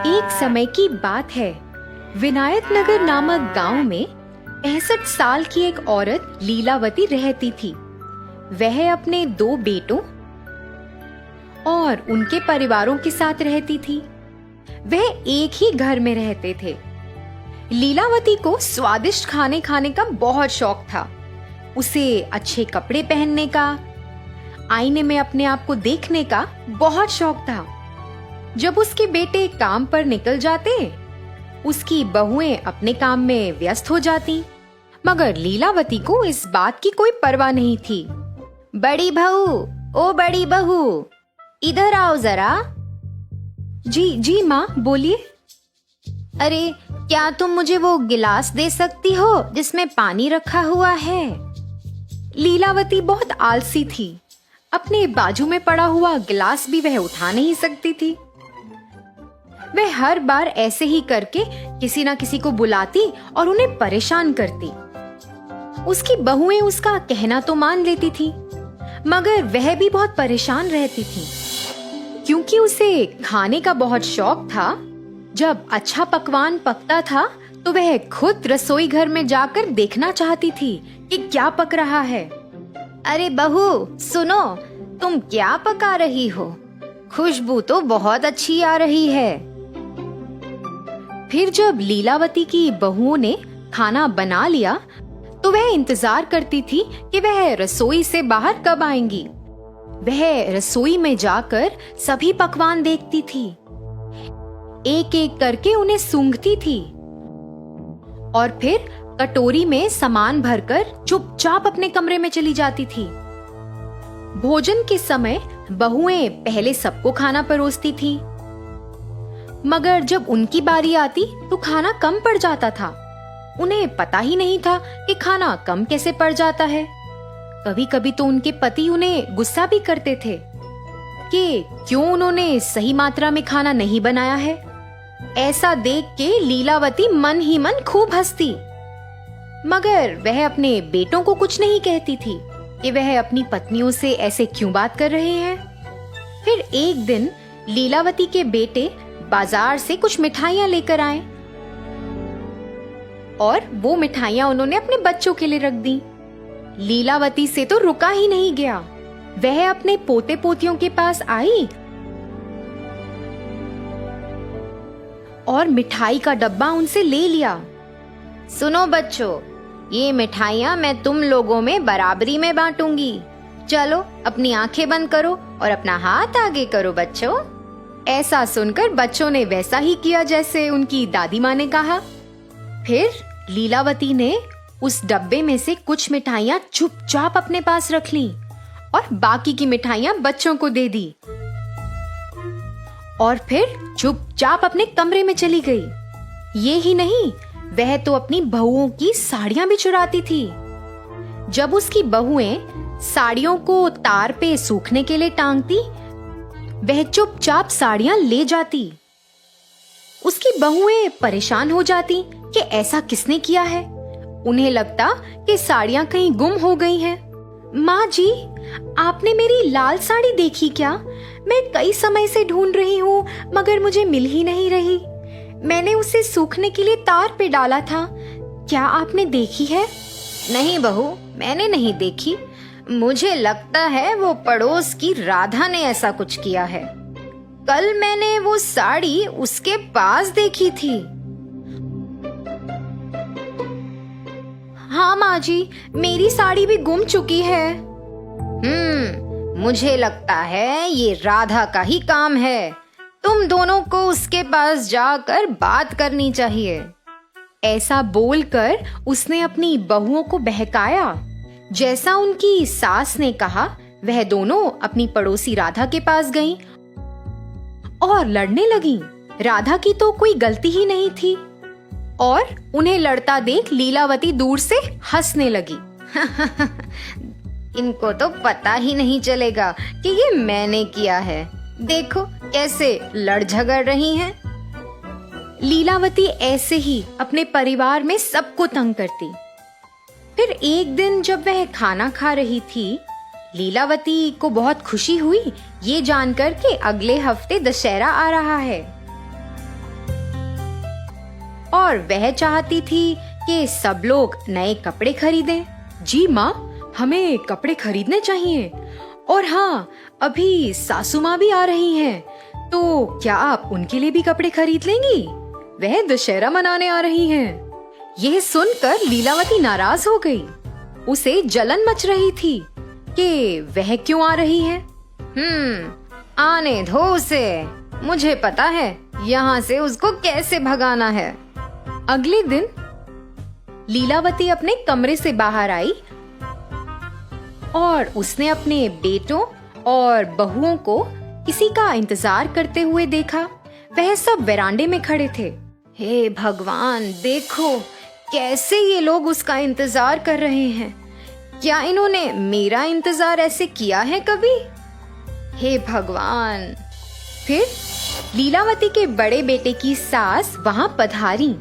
एक समय की बात है। विनायक नगर नामक गांव में 65 साल की एक औरत लीलावती रहती थी। वह अपने 2 बेटों और उनके परिवारों के साथ रहती थी। वह एक ही घर में रहते थे। लीलावती को स्वादिष्ट खाने खाने का बहुत शौक था। उसे अच्छे कपड़े पहनने का, आईने में अपने आप को देखने का बहुत शौक था। जब उसके बेटे काम पर निकल जाते, उसकी बहुएं अपने काम में व्यस्त हो जाती, मगर लीलावती को इस बात की कोई परवाह नहीं थी। बड़ी बहू, ओ बड़ी बहू, इधर आओ जरा। जी जी माँ, बोलिए। अरे, क्या तुम मुझे वो गिलास दे सकती हो जिसमें पानी रखा हुआ है? लीलावती बहुत आलसी थी। अपने बाजू में पड़ा हुआ गिलास भी वह उठा नहीं सकती थी। वह हर बार ऐसे ही करके किसी ना किसी को बुलाती और उन्हें परेशान करती। उसकी बहुएं उसका कहना तो मान लेती थी, मगर वह भी बहुत परेशान रहती थी, क्योंकि उसे खाने का बहुत शौक था। जब अच्छा पकवान पकता था तो वह खुद रसोई घर में जाकर देखना चाहती थी कि क्या पक रहा है। अरे बहू, सुनो, तुम क्या पका रही हो? खुशबू तो बहुत अच्छी आ रही है। फिर जब लीलावती की बहुओं ने खाना बना लिया तो वह इंतजार करती थी कि वह रसोई से बाहर कब आएंगी। वह रसोई में जाकर सभी पकवान देखती थी, एक एक करके उन्हें सूंघती थी और फिर कटोरी में सामान भरकर चुपचाप अपने कमरे में चली जाती थी। भोजन के समय बहुएं पहले सबको खाना परोसती थी, मगर जब उनकी बारी आती तो खाना कम पड़ जाता था। उन्हें पता ही नहीं था कि खाना कम कैसे पड़ जाता है। कभी कभी तो उनके पति उन्हें गुस्सा भी करते थे कि क्यों उन्होंने सही मात्रा में खाना नहीं बनाया है। ऐसा देख के लीलावती मन ही मन खूब हंसती, मगर वह अपने बेटों को कुछ नहीं कहती थी कि वह अपनी पत्नियों से ऐसे क्यों बात कर रहे हैं। फिर एक दिन लीलावती के बेटे बाजार से कुछ मिठाइयां लेकर आए और वो मिठाइयां उन्होंने अपने बच्चों के लिए रख दी। लीलावती से तो रुका ही नहीं गया। वह अपने पोते पोतियों के पास आई और मिठाई का डब्बा उनसे ले लिया। सुनो बच्चों, ये मिठाइयां मैं तुम लोगों में बराबरी में बांटूंगी। चलो अपनी आंखें बंद करो और अपना हाथ आगे करो बच्चों। ऐसा सुनकर बच्चों ने वैसा ही किया जैसे उनकी दादी माँ ने कहा। फिर लीलावती ने उस डब्बे में से कुछ मिठाइयां चुपचाप अपने पास रख लीं और बाकी की मिठाइयां बच्चों को दे दी और फिर चुपचाप अपने कमरे में चली गई। ये ही नहीं, वह तो अपनी बहुओं की साड़ियां भी चुराती थी। जब उसकी बहुएं साड़ियों को तार पे सूखने के लिए टांगती, वह चुपचाप साड़ियां ले जाती। उसकी बहुएं परेशान हो जाती कि ऐसा किसने किया है। उन्हें लगता कि साड़ियां कहीं गुम हो गई हैं। माँ जी, आपने मेरी लाल साड़ी देखी क्या? मैं कई समय से ढूंढ रही हूँ, मगर मुझे मिल ही नहीं रही। मैंने उसे सूखने के लिए तार पे डाला था। क्या आपने देखी है? नहीं बहू, मैंने नहीं देखी। मुझे लगता है वो पड़ोस की राधा ने ऐसा कुछ किया है। कल मैंने वो साड़ी उसके पास देखी थी। हाँ माँ जी, मेरी साड़ी भी गुम चुकी है। मुझे लगता है ये राधा का ही काम है। तुम दोनों को उसके पास जाकर बात करनी चाहिए। ऐसा बोलकर उसने अपनी बहुओं को बहकाया। जैसा उनकी सास ने कहा, वह दोनों अपनी पड़ोसी राधा के पास गईं और लड़ने लगीं। राधा की तो कोई गलती ही नहीं थी और उन्हें लड़ता देख लीलावती दूर से हंसने लगी। इनको तो पता ही नहीं चलेगा कि ये मैंने किया है। देखो कैसे लड़ झगड़ रही हैं। लीलावती ऐसे ही अपने परिवार में सबको तंग करती। फिर एक दिन जब वह खाना खा रही थी, लीलावती को बहुत खुशी हुई ये जानकर कि अगले हफ्ते दशहरा आ रहा है। और वह चाहती थी कि सब लोग नए कपड़े खरीदें। जी माँ, हमें कपड़े खरीदने चाहिए। और हाँ, अभी सासू माँ भी आ रही हैं, तो क्या आप उनके लिए भी कपड़े खरीद लेंगी? वह दशहरा मनाने आ रही हैं। यह सुनकर लीलावती नाराज हो गई। उसे जलन मच रही थी कि वह क्यों आ रही है। आने दो उसे, मुझे पता है यहाँ से उसको कैसे भगाना है। अगले दिन लीलावती अपने कमरे से बाहर आई और उसने अपने बेटों और बहुओं को किसी का इंतजार करते हुए देखा। वह सब वरांडे में खड़े थे। हे भगवान, देखो कैसे ये लोग उसका इंतजार कर रहे हैं। क्या इन्होंने मेरा इंतजार ऐसे किया है कभी? हे भगवान। फिर लीलावती के बड़े बेटे की सास वहां पधारी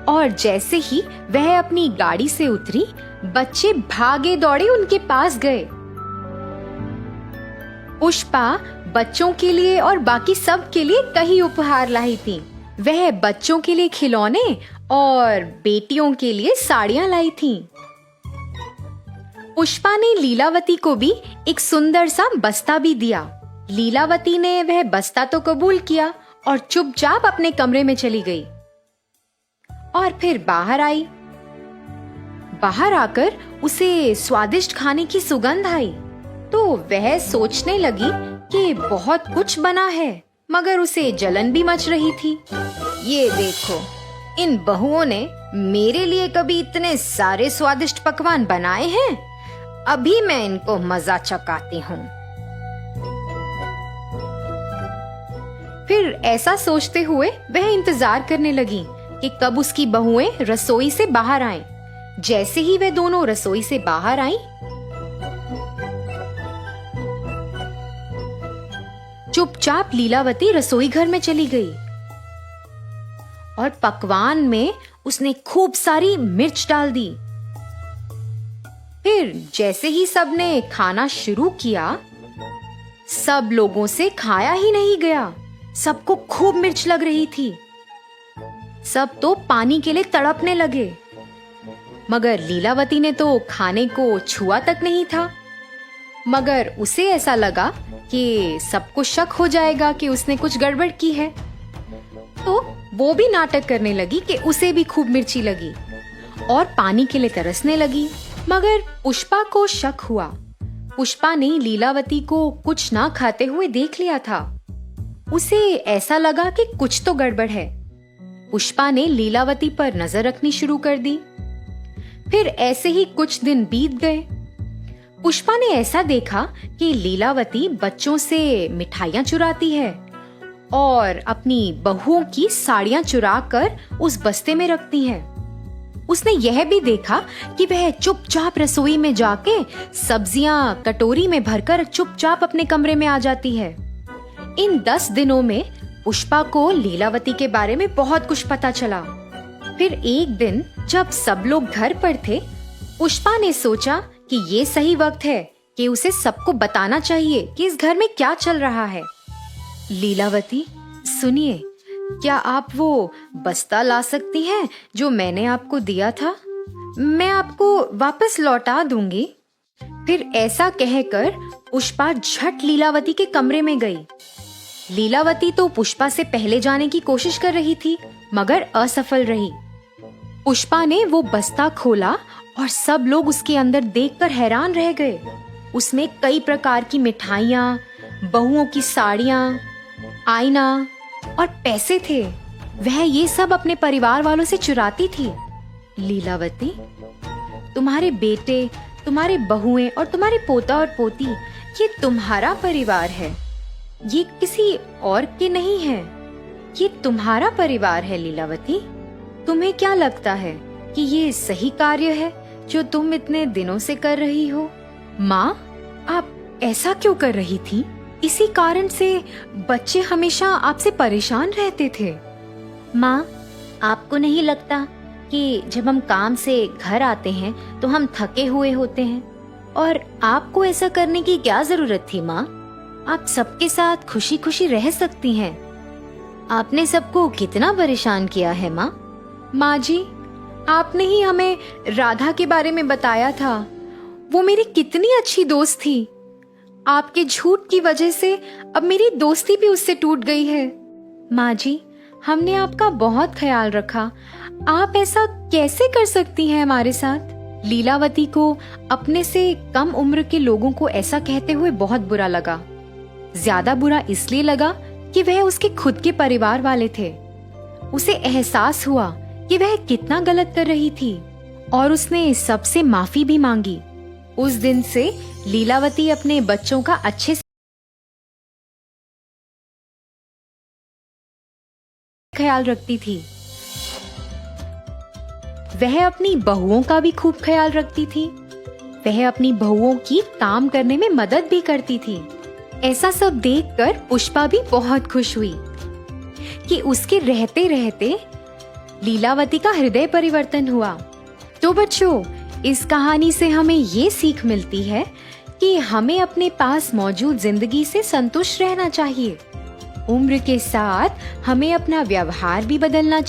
और जैसे ही वह अपनी गाड़ी से उतरी, बच्चे भागे दौड़े उनके पास गए। पुष्पा बच्चों के लिए और बाकी सब के लिए कई उपहार लाई थी। वह बच्चों के लिए खिलौने और बेटियों के लिए साड़ियां लाई थी। पुष्पा ने लीलावती को भी एक सुंदर सा बस्ता भी दिया। लीलावती ने वह बस्ता तो कबूल किया और चुपचाप अपने कमरे में चली गई और फिर बाहर आई। बाहर आकर उसे स्वादिष्ट खाने की सुगंध आई, तो वह सोचने लगी कि बहुत कुछ बना है, मगर उसे जलन भी मच रही थी। ये देखो, इन बहुओं ने मेरे लिए कभी इतने सारे स्वादिष्ट पकवान बनाए हैं। अभी मैं इनको मजा चखाती हूँ। फिर ऐसा सोचते हुए वह इंतजार करने लगी कि कब उसकी बहुएं रसोई से बाहर आएं। जैसे ही वे दोनों रसोई से बाहर आईं, चुपचाप लीलावती रसोई घर में चली गई और पकवान में उसने खूब सारी मिर्च डाल दी। फिर जैसे ही सबने खाना शुरू किया, सब लोगों से खाया ही नहीं गया। सबको खूब मिर्च लग रही थी। सब तो पानी के लिए तड़पने लगे, मगर लीलावती ने तो खाने को छुआ तक नहीं था। मगर उसे ऐसा लगा कि सबको शक हो जाएगा कि उसने कुछ गड़बड़ की है, तो वो भी नाटक करने लगी कि उसे भी खूब मिर्ची लगी और पानी के लिए तरसने लगी। मगर पुष्पा को शक हुआ। पुष्पा ने लीलावती को कुछ ना खाते हुए देख लिया था। उसे ऐसा लगा कि कुछ तो गड़बड़ है। पुष्पा ने लीलावती पर नजर रखनी शुरू कर दी। फिर ऐसे ही कुछ दिन बीत गए। पुष्पा ने ऐसा देखा कि लीलावती बच्चों से मिठाइयां चुराती है और अपनी बहुओं की साड़ियां चुरा कर उस बस्ते में रखती है। उसने यह भी देखा कि वह चुपचाप रसोई में जाके सब्जियां कटोरी में भरकर चुपचाप अपने कमरे में आ जाती है। इन 10 दिनों में पुष्पा को लीलावती के बारे में बहुत कुछ पता चला। फिर एक दिन जब सब लोग घर पर थे, पुष्पा ने सोचा कि ये सही वक्त है कि उसे सबको बताना चाहिए कि इस घर में क्या चल रहा है। लीलावती, सुनिए, क्या आप वो बस्ता ला सकती हैं जो मैंने आपको दिया था? मैं आपको वापस लौटा दूंगी। फिर ऐसा कहकर पुष्पा झट लीलावती के कमरे में गई। लीलावती तो पुष्पा से पहले जाने की कोशिश कर रही थी, मगर असफल रही। पुष्पा ने वो बस्ता खोला और सब लोग उसके अंदर देखकर हैरान रह गए। उसमें कई प्रकार की मिठाइयाँ, बहुओं की साड़ियाँ, आईना और पैसे थे। वह ये सब अपने परिवार वालों से चुराती थी। लीलावती, तुम्हारे बेटे, तुम्हारे बहुएं और तुम्हारे पोता और पोती, ये तुम्हारा परिवार है। ये किसी और के नहीं है। ये तुम्हारा परिवार है लीलावती। तुम्हें क्या लगता है कि ये सही कार्य है जो तुम इतने दिनों से कर रही हो? माँ, आप ऐसा क्यों कर रही थी? इसी कारण से बच्चे हमेशा आपसे परेशान रहते थे। माँ, आपको नहीं लगता कि जब हम काम से घर आते हैं तो हम थके हुए होते हैं? और आपको ऐसा करने की क्या जरूरत थी माँ? आप सबके साथ खुशी खुशी रह सकती हैं। आपने सबको कितना परेशान किया है माँ। माँ जी, आपने ही हमें राधा के बारे में बताया था। वो मेरी कितनी अच्छी दोस्त थी। आपके झूठ की वजह से अब मेरी दोस्ती भी उससे टूट गई है। माँ जी, हमने आपका बहुत ख्याल रखा। आप ऐसा कैसे कर सकती हैं हमारे साथ? लीलावती को अपने से कम उम्र के लोगों को ऐसा कहते हुए बहुत बुरा लगा। ज्यादा बुरा इसलिए लगा कि वह उसके खुद के परिवार वाले थे। उसे एहसास हुआ कि वह कितना गलत कर रही थी और उसने सबसे माफी भी मांगी। उस दिन से लीलावती अपने बच्चों का अच्छे से ख्याल रखती थी। वह अपनी बहुओं का भी खूब ख्याल रखती थी। वह अपनी बहुओं की काम करने में मदद भी करती थी। ऐसा सब देखकर पुष्पा भी बहुत खुश हुई कि उसके रहते रहते लीलावती का हृदय परिवर्तन हुआ। तो बच्चों, इस कहानी से हमें ये सीख मिलती है कि हमें अपने पास मौजूद जिंदगी से संतुष्ट रहना चाहिए। उम्र के साथ हमें अपना व्यवहार भी बदलना चाहिए।